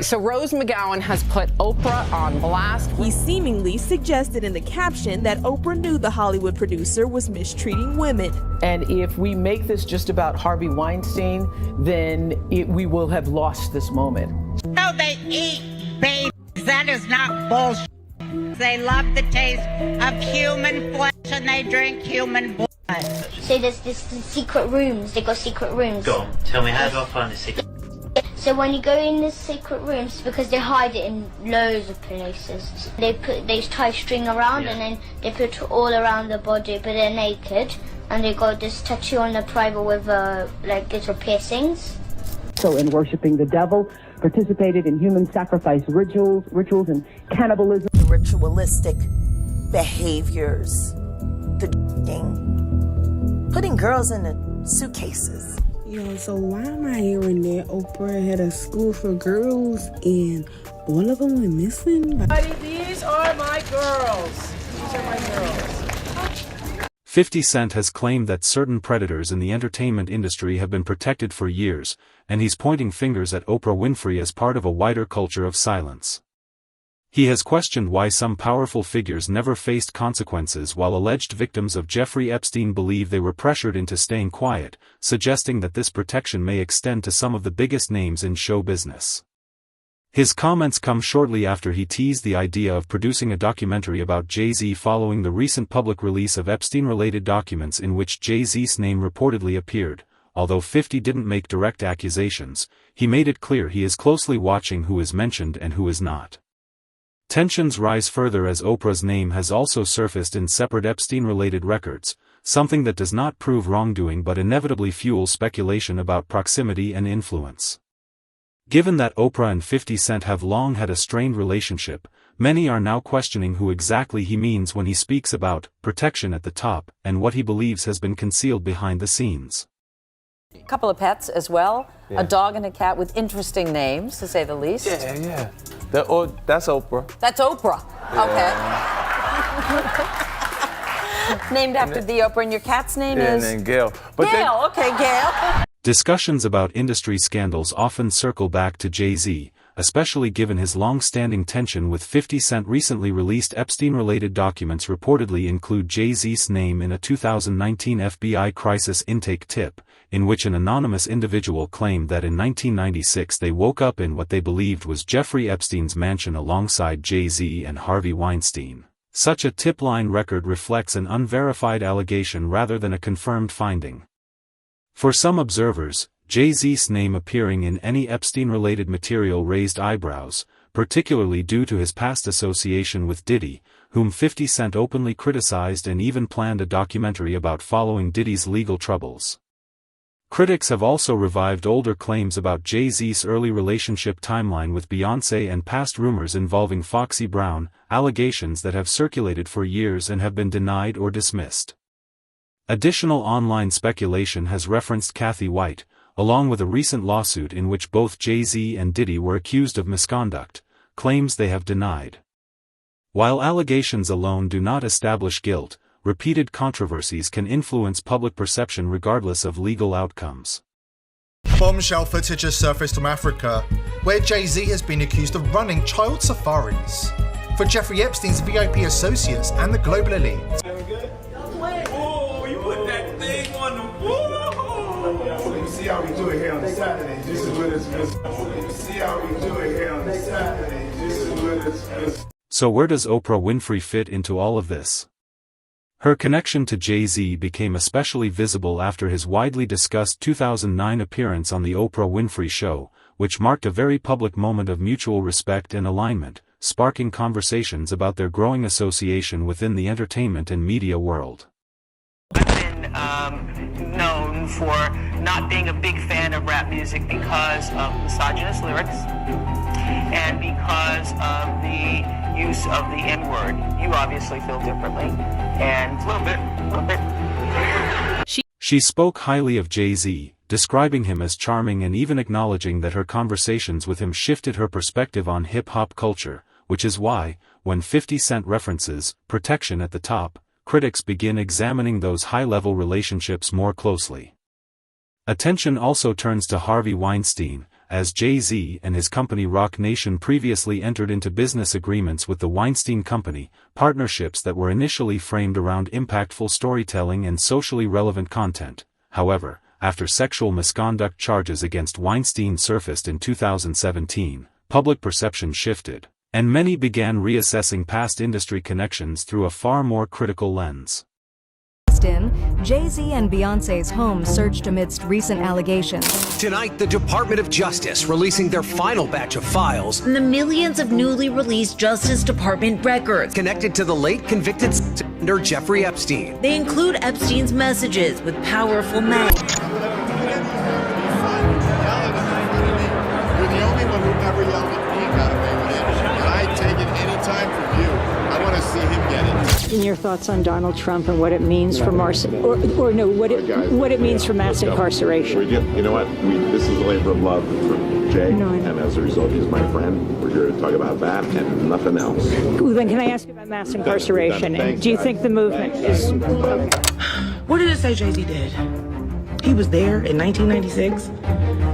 So Rose McGowan has put Oprah on blast. He seemingly suggested in the caption that Oprah knew the Hollywood producer was mistreating women. And if we make this just about Harvey Weinstein, then we will have lost this moment. No, they eat babies. That is not bullshit. They love the taste of human flesh and they drink human blood. So there's this secret rooms. They got secret rooms. Go on, tell me, how do I find the secret? So when you go in the secret rooms, because they hide it in loads of places, they tie string around and then they put it all around the body, but they're naked, and they got this tattoo on the private with like little piercings. So in worshiping the devil, participated in human sacrifice rituals and cannibalism. The ritualistic behaviors, the putting girls in the suitcases. Yo, so why am I hearing that Oprah had a school for girls and all of them went missing? These are my girls. These are my girls. 50 Cent has claimed that certain predators in the entertainment industry have been protected for years, and he's pointing fingers at Oprah Winfrey as part of a wider culture of silence. He has questioned why some powerful figures never faced consequences while alleged victims of Jeffrey Epstein believe they were pressured into staying quiet, suggesting that this protection may extend to some of the biggest names in show business. His comments come shortly after he teased the idea of producing a documentary about JayZ following the recent public release of Epstein-related documents in which JayZ's name reportedly appeared. Although 50 didn't make direct accusations, he made it clear he is closely watching who is mentioned and who is not. Tensions rise further as Oprah's name has also surfaced in separate Epstein-related records, something that does not prove wrongdoing but inevitably fuels speculation about proximity and influence. Given that Oprah and 50 Cent have long had a strained relationship, many are now questioning who exactly he means when he speaks about protection at the top and what he believes has been concealed behind the scenes. A couple of pets as well, a dog and a cat with interesting names, to say the least. Yeah. That's Oprah. That's Oprah. Okay. Named after the Oprah, and your cat's name is? And Gail. Gail, okay, Gail. Discussions about industry scandals often circle back to JayZ, especially given his long-standing tension with 50 Cent. Recently released Epstein-related documents reportedly include JayZ's name in a 2019 FBI crisis intake tip, in which an anonymous individual claimed that in 1996 they woke up in what they believed was Jeffrey Epstein's mansion alongside JayZ and Harvey Weinstein. Such a tip-line record reflects an unverified allegation rather than a confirmed finding. For some observers, JayZ's name appearing in any Epstein-related material raised eyebrows, particularly due to his past association with Diddy, whom 50 Cent openly criticized and even planned a documentary about following Diddy's legal troubles. Critics have also revived older claims about JayZ's early relationship timeline with Beyoncé and past rumors involving Foxy Brown, allegations that have circulated for years and have been denied or dismissed. Additional online speculation has referenced Kathy White, along with a recent lawsuit in which both JayZ and Diddy were accused of misconduct, claims they have denied. While allegations alone do not establish guilt, repeated controversies can influence public perception regardless of legal outcomes. Bombshell footage has surfaced from Africa, where JayZ has been accused of running child safaris for Jeffrey Epstein's VIP associates and the global elite. Oh, you put that thing on the wall. You see how we do it here on Saturday. This is what it's. You see how we do it here on Saturday. This is what it's. So where does Oprah Winfrey fit into all of this? Her connection to JayZ became especially visible after his widely discussed 2009 appearance on The Oprah Winfrey Show, which marked a very public moment of mutual respect and alignment, sparking conversations about their growing association within the entertainment and media world. I've been known for not being a big fan of rap music because of misogynist lyrics and because of the use of the N-word. You obviously feel differently, and a little bit. She spoke highly of JayZ, describing him as charming and even acknowledging that her conversations with him shifted her perspective on hip-hop culture, which is why, when 50 Cent references protection at the top, critics begin examining those high-level relationships more closely. Attention also turns to Harvey Weinstein, as JayZ and his company Roc Nation previously entered into business agreements with the Weinstein Company, partnerships that were initially framed around impactful storytelling and socially relevant content. However, after sexual misconduct charges against Weinstein surfaced in 2017, public perception shifted, and many began reassessing past industry connections through a far more critical lens. JayZ and Beyoncé's home surged amidst recent allegations. Tonight, the Department of Justice releasing their final batch of files. And the millions of newly released Justice Department records connected to the late convicted senator Jeffrey Epstein. They include Epstein's messages with powerful men. You're the only one who never yelled at me about it, and I'd take it any time from you. I want to see him get it. In your thoughts on Donald Trump and what it means for what it means for mass incarceration. You know what? This is a labor of love from Jay, and as a result, he's my friend. We're here to talk about that and nothing else. Well, then, can I ask you about mass incarceration? And do you think the movement is? What did it say JayZ did? He was there in 1996.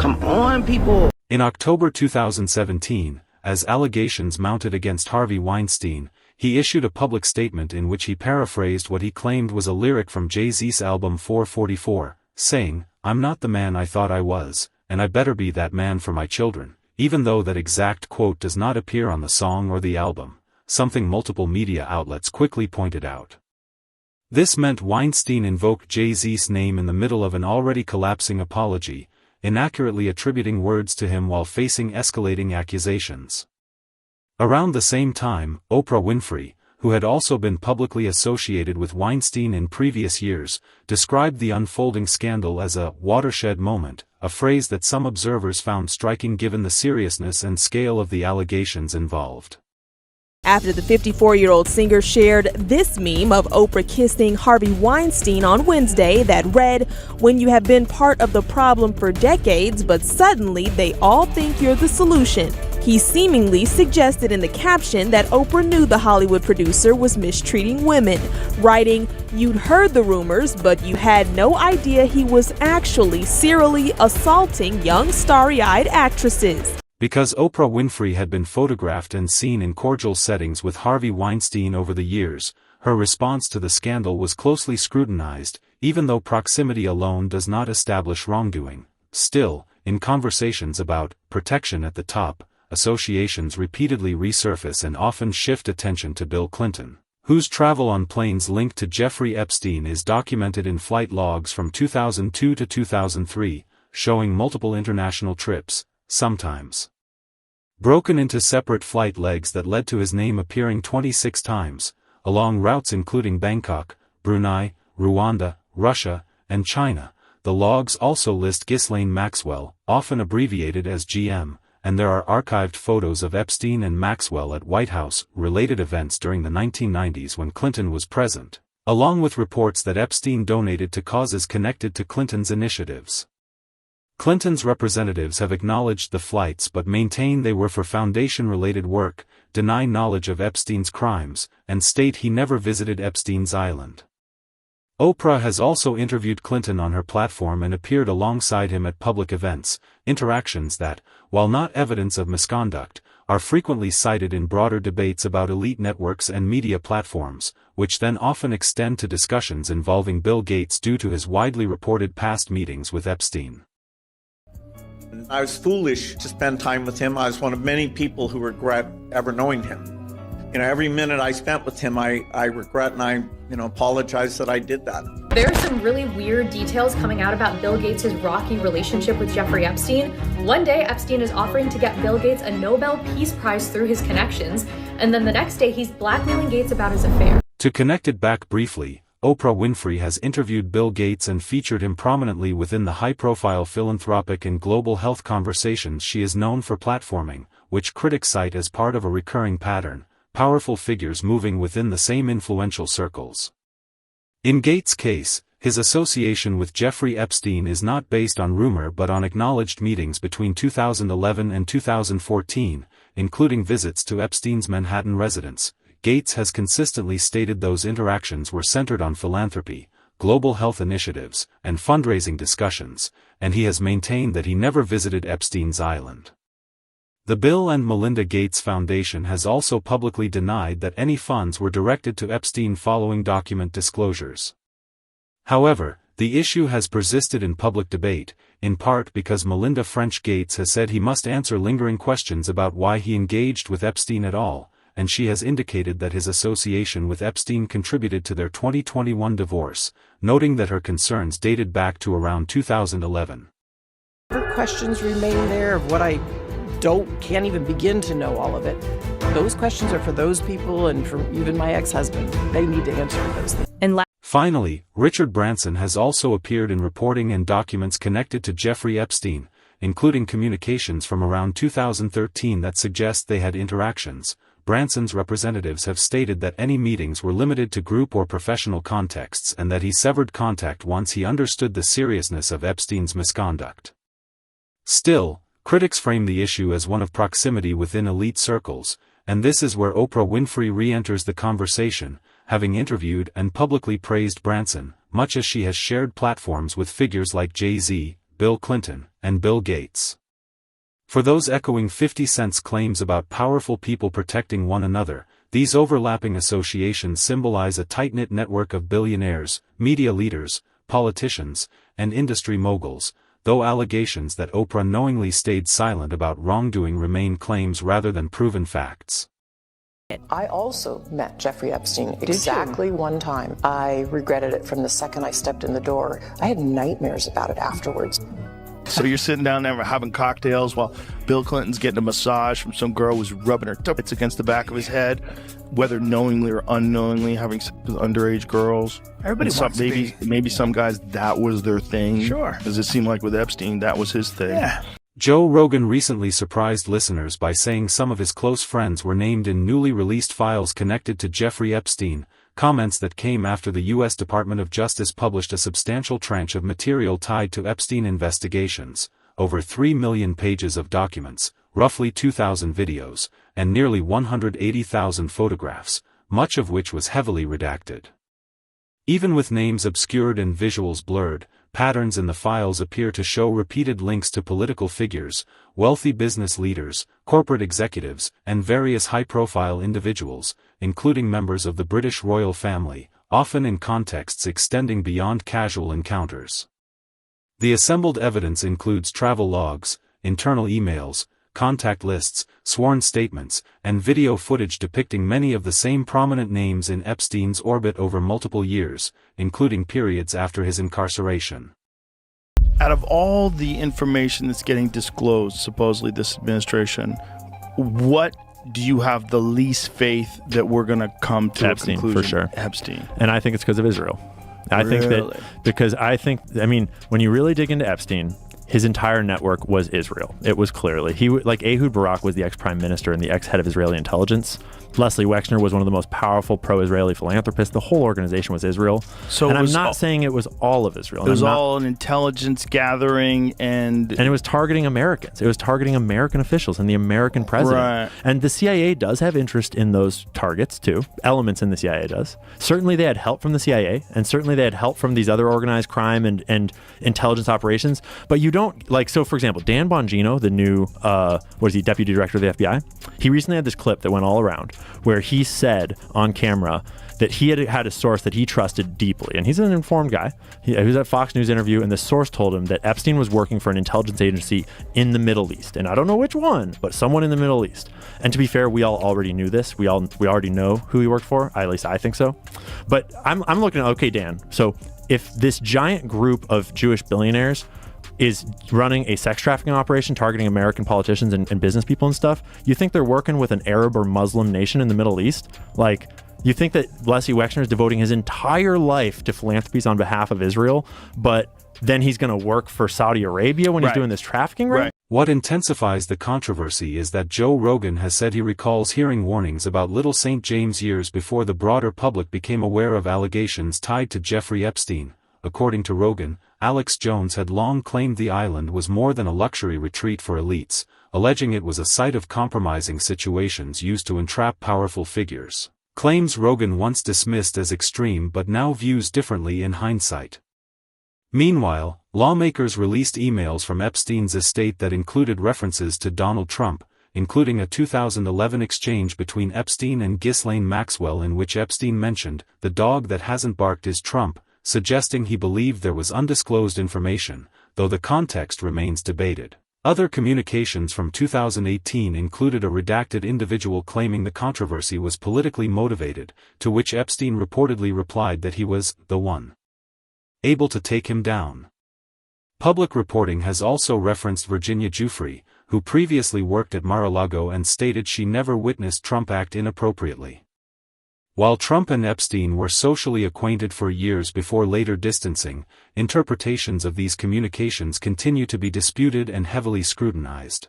Come on, people. In October 2017, as allegations mounted against Harvey Weinstein, he issued a public statement in which he paraphrased what he claimed was a lyric from JayZ's album 444, saying, "I'm not the man I thought I was, and I better be that man for my children," even though that exact quote does not appear on the song or the album, something multiple media outlets quickly pointed out. This meant Weinstein invoked JayZ's name in the middle of an already collapsing apology, inaccurately attributing words to him while facing escalating accusations. Around the same time, Oprah Winfrey, who had also been publicly associated with Weinstein in previous years, described the unfolding scandal as a watershed moment, a phrase that some observers found striking given the seriousness and scale of the allegations involved. After the 54-year-old singer shared this meme of Oprah kissing Harvey Weinstein on Wednesday that read, "When you have been part of the problem for decades, but suddenly they all think you're the solution." He seemingly suggested in the caption that Oprah knew the Hollywood producer was mistreating women, writing, "You'd heard the rumors, but you had no idea he was actually serially assaulting young starry-eyed actresses." Because Oprah Winfrey had been photographed and seen in cordial settings with Harvey Weinstein over the years, her response to the scandal was closely scrutinized, even though proximity alone does not establish wrongdoing. Still, in conversations about protection at the top, associations repeatedly resurface and often shift attention to Bill Clinton, whose travel on planes linked to Jeffrey Epstein is documented in flight logs from 2002 to 2003, showing multiple international trips, sometimes broken into separate flight legs that led to his name appearing 26 times, along routes including Bangkok, Brunei, Rwanda, Russia, and China. The logs also list Ghislaine Maxwell, often abbreviated as GM, and there are archived photos of Epstein and Maxwell at White House-related events during the 1990s when Clinton was present, along with reports that Epstein donated to causes connected to Clinton's initiatives. Clinton's representatives have acknowledged the flights but maintain they were for foundation-related work, deny knowledge of Epstein's crimes, and state he never visited Epstein's island. Oprah has also interviewed Clinton on her platform and appeared alongside him at public events, interactions that, while not evidence of misconduct, are frequently cited in broader debates about elite networks and media platforms, which then often extend to discussions involving Bill Gates due to his widely reported past meetings with Epstein. I was foolish to spend time with him. I was one of many people who regret ever knowing him. Every minute I spent with him, I regret and I, apologize that I did that. There are some really weird details coming out about Bill Gates' rocky relationship with Jeffrey Epstein. One day, Epstein is offering to get Bill Gates a Nobel Peace Prize through his connections, and then the next day he's blackmailing Gates about his affair. To connect it back briefly, Oprah Winfrey has interviewed Bill Gates and featured him prominently within the high-profile philanthropic and global health conversations she is known for platforming, which critics cite as part of a recurring pattern, powerful figures moving within the same influential circles. In Gates' case, his association with Jeffrey Epstein is not based on rumor but on acknowledged meetings between 2011 and 2014, including visits to Epstein's Manhattan residence. Gates has consistently stated those interactions were centered on philanthropy, global health initiatives, and fundraising discussions, and he has maintained that he never visited Epstein's island. The Bill and Melinda Gates Foundation has also publicly denied that any funds were directed to Epstein following document disclosures. However, the issue has persisted in public debate, in part because Melinda French Gates has said he must answer lingering questions about why he engaged with Epstein at all, and she has indicated that his association with Epstein contributed to their 2021 divorce, noting that her concerns dated back to around 2011. Questions remain there of what I can't even begin to know all of it. Those questions are for those people and for even my ex-husband. They need to answer those things. Finally, Richard Branson has also appeared in reporting and documents connected to Jeffrey Epstein, including communications from around 2013 that suggest they had interactions. Branson's representatives have stated that any meetings were limited to group or professional contexts and that he severed contact once he understood the seriousness of Epstein's misconduct. Still, critics frame the issue as one of proximity within elite circles, and this is where Oprah Winfrey re-enters the conversation, having interviewed and publicly praised Branson, much as she has shared platforms with figures like JayZ, Bill Clinton, and Bill Gates. For those echoing 50 Cent's claims about powerful people protecting one another, these overlapping associations symbolize a tight-knit network of billionaires, media leaders, politicians, and industry moguls, though allegations that Oprah knowingly stayed silent about wrongdoing remain claims rather than proven facts. I also met Jeffrey Epstein exactly one time. I regretted it from the second I stepped in the door. I had nightmares about it afterwards. So you're sitting down there having cocktails while Bill Clinton's getting a massage from some girl who's rubbing her tuppets against the back of his head, whether knowingly or unknowingly having sex with underage girls. Everybody wants to be. Maybe some guys, that was their thing. Sure. Does it seem like with Epstein, that was his thing? Yeah. Joe Rogan recently surprised listeners by saying some of his close friends were named in newly released files connected to Jeffrey Epstein, comments that came after the U.S. Department of Justice published a substantial tranche of material tied to Epstein investigations, over 3 million pages of documents, roughly 2,000 videos, and nearly 180,000 photographs, much of which was heavily redacted. Even with names obscured and visuals blurred, patterns in the files appear to show repeated links to political figures, wealthy business leaders, corporate executives, and various high-profile individuals, including members of the British royal family, often in contexts extending beyond casual encounters. The assembled evidence includes travel logs, internal emails, contact lists, sworn statements, and video footage depicting many of the same prominent names in Epstein's orbit over multiple years, including periods after his incarceration. Out of all the information that's getting disclosed, supposedly this administration, what do you have the least faith that we're going to come to Epstein, a conclusion? for sure. Epstein. And I think it's because of Israel. I think that because when you really dig into Epstein, his entire network was Israel. It was clearly. Like Ehud Barak was the ex-prime minister and the ex-head of Israeli intelligence. Leslie Wexner was one of the most powerful pro-Israeli philanthropists. The whole organization was Israel. So and I'm not saying it was all of Israel. It was all an intelligence gathering and it was targeting Americans. It was targeting American officials and the American president. Right. And the CIA does have interest in those targets too. Elements in the CIA does. Certainly they had help from the CIA, and certainly they had help from these other organized crime and intelligence operations. But you don't, so for example, Dan Bongino, the new, deputy director of the FBI, he recently had this clip that went all around where he said on camera that he had a source that he trusted deeply. And he's an informed guy. He was at a Fox News interview, and the source told him that Epstein was working for an intelligence agency in the Middle East. And I don't know which one, but someone in the Middle East. And to be fair, we all already knew this. We already know who he worked for. At least I think so. But I'm looking at, okay, Dan, so if this giant group of Jewish billionaires is running a sex trafficking operation targeting American politicians and business people and stuff, you think they're working with an Arab or Muslim nation in the Middle East? You think that Leslie Wexner is devoting his entire life to philanthropies on behalf of Israel, but then he's going to work for Saudi Arabia when he's doing this trafficking, right? What intensifies the controversy is that Joe Rogan has said he recalls hearing warnings about Little St. James years before the broader public became aware of allegations tied to Jeffrey Epstein. According to Rogan, Alex Jones had long claimed the island was more than a luxury retreat for elites, alleging it was a site of compromising situations used to entrap powerful figures. claims Rogan once dismissed as extreme but now views differently in hindsight. Meanwhile, lawmakers released emails from Epstein's estate that included references to Donald Trump, including a 2011 exchange between Epstein and Ghislaine Maxwell in which Epstein mentioned, "The dog that hasn't barked is Trump," suggesting he believed there was undisclosed information, though the context remains debated. Other communications from 2018 included a redacted individual claiming the controversy was politically motivated, to which Epstein reportedly replied that he was the one able to take him down. Public reporting has also referenced Virginia Giuffre, who previously worked at Mar-a-Lago and stated she never witnessed Trump act inappropriately. While Trump and Epstein were socially acquainted for years before later distancing, interpretations of these communications continue to be disputed and heavily scrutinized.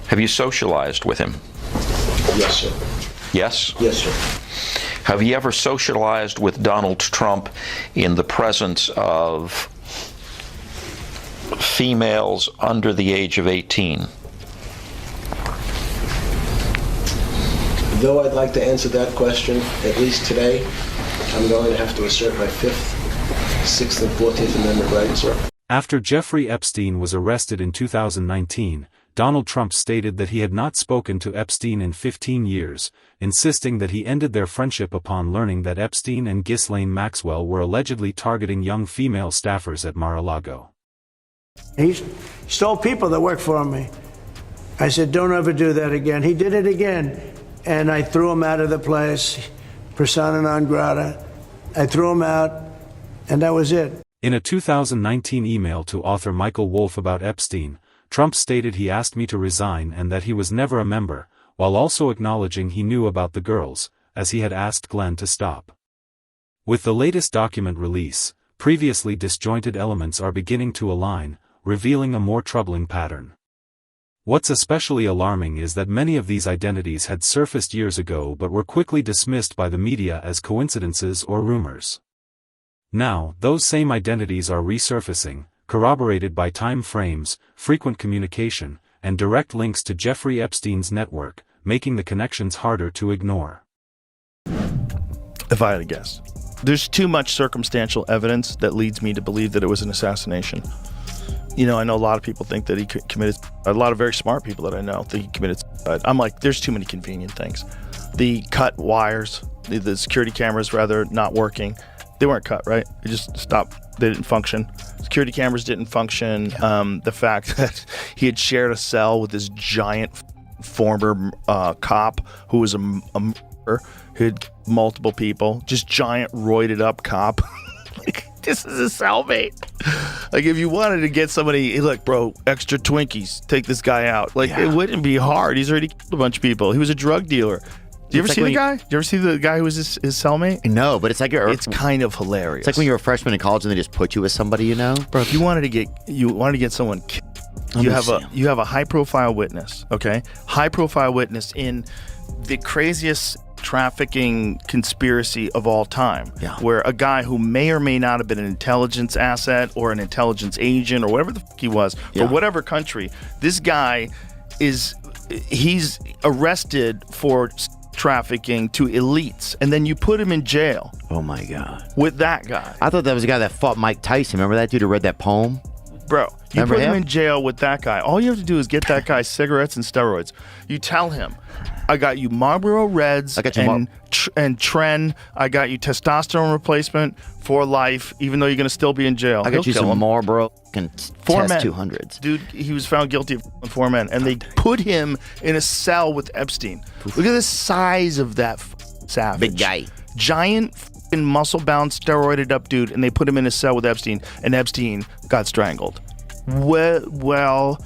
Have you socialized with him? Yes, sir. Yes? Yes, sir. Have you ever socialized with Donald Trump in the presence of females under the age of 18? Though I'd like to answer that question, at least today, I'm going to have to assert my 5th, 6th, and 14th Amendment rights, sir. After Jeffrey Epstein was arrested in 2019, Donald Trump stated that he had not spoken to Epstein in 15 years, insisting that he ended their friendship upon learning that Epstein and Ghislaine Maxwell were allegedly targeting young female staffers at Mar-a-Lago. He stole people that worked for me. I said, don't ever do that again. He did it again. And I threw him out of the place, persona non grata. I threw him out, and that was it. In a 2019 email to author Michael Wolff about Epstein, Trump stated he asked me to resign and that he was never a member, while also acknowledging he knew about the girls, as he had asked Glenn to stop. With the latest document release, previously disjointed elements are beginning to align, revealing a more troubling pattern. What's especially alarming is that many of these identities had surfaced years ago but were quickly dismissed by the media as coincidences or rumors. Now, those same identities are resurfacing, corroborated by time frames, frequent communication, and direct links to Jeffrey Epstein's network, making the connections harder to ignore. If I had to guess, there's too much circumstantial evidence that leads me to believe that it was an assassination. You know, I know a lot of people think that he committed, a lot of very smart people that I know think he committed suicide. I'm like, there's too many convenient things. The cut wires, the security cameras rather, not working. They weren't cut, right? They just stopped. They didn't function. Security cameras didn't function. The fact that he had shared a cell with this giant former cop who was a murderer, who had multiple people, just giant roided up cop. This is a cellmate. Like, if you wanted to get somebody, hey, look, bro, extra Twinkies, take this guy out. Like, it wouldn't be hard. He's already killed a bunch of people. He was a drug dealer. Did you ever see the guy? Did you ever see the guy who was his cellmate? No, but it's like it's kind of hilarious. It's like when you're a freshman in college and they just put you with somebody, you know? Bro, if you wanted to get someone killed, you have a high profile witness, okay? High profile witness in the craziest trafficking conspiracy of all time, where a guy who may or may not have been an intelligence asset or an intelligence agent or whatever the fuck he was for whatever country, this guy he's arrested for trafficking to elites, and then you put him in jail. Oh my God. With that guy. I thought that was the guy that fought Mike Tyson. Remember that dude who read that poem? Bro, you put him in jail with that guy. All you have to do is get that guy cigarettes and steroids. You tell him, I got you Marlboro Reds and Tren. I got you testosterone replacement for life, even though you're going to still be in jail. I got you some Marlboro and Test 200s. Dude, he was found guilty of 4 men, and they put him in a cell with Epstein. Look at the size of that savage. Big guy. Giant muscle-bound, steroided up dude, and they put him in a cell with Epstein, and Epstein got strangled. Epstein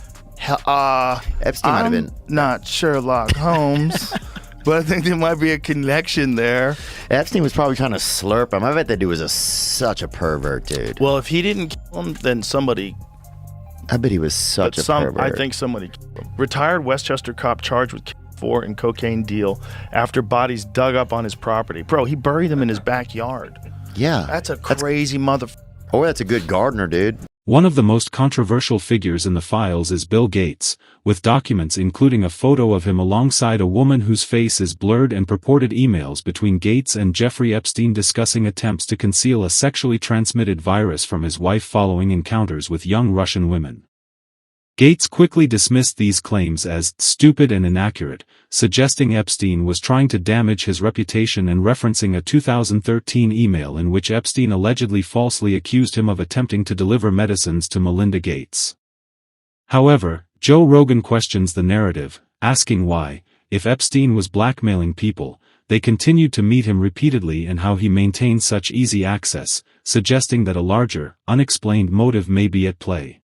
might have been not Sherlock Holmes, but I think there might be a connection there. Epstein was probably trying to slurp him. I bet that dude was such a pervert, dude. Well, if he didn't kill him, then somebody. I bet he was such a pervert. I think somebody killed him. Retired Westchester cop charged with $4 and cocaine deal after bodies dug up on his property. Bro, he buried them in his backyard. Yeah. That's a crazy motherfucker. Or that's a good gardener, dude. One of the most controversial figures in the files is Bill Gates, with documents including a photo of him alongside a woman whose face is blurred and purported emails between Gates and Jeffrey Epstein discussing attempts to conceal a sexually transmitted virus from his wife following encounters with young Russian women. Gates quickly dismissed these claims as stupid and inaccurate, suggesting Epstein was trying to damage his reputation and referencing a 2013 email in which Epstein allegedly falsely accused him of attempting to deliver medicines to Melinda Gates. However, Joe Rogan questions the narrative, asking why, if Epstein was blackmailing people, they continued to meet him repeatedly and how he maintained such easy access, suggesting that a larger, unexplained motive may be at play.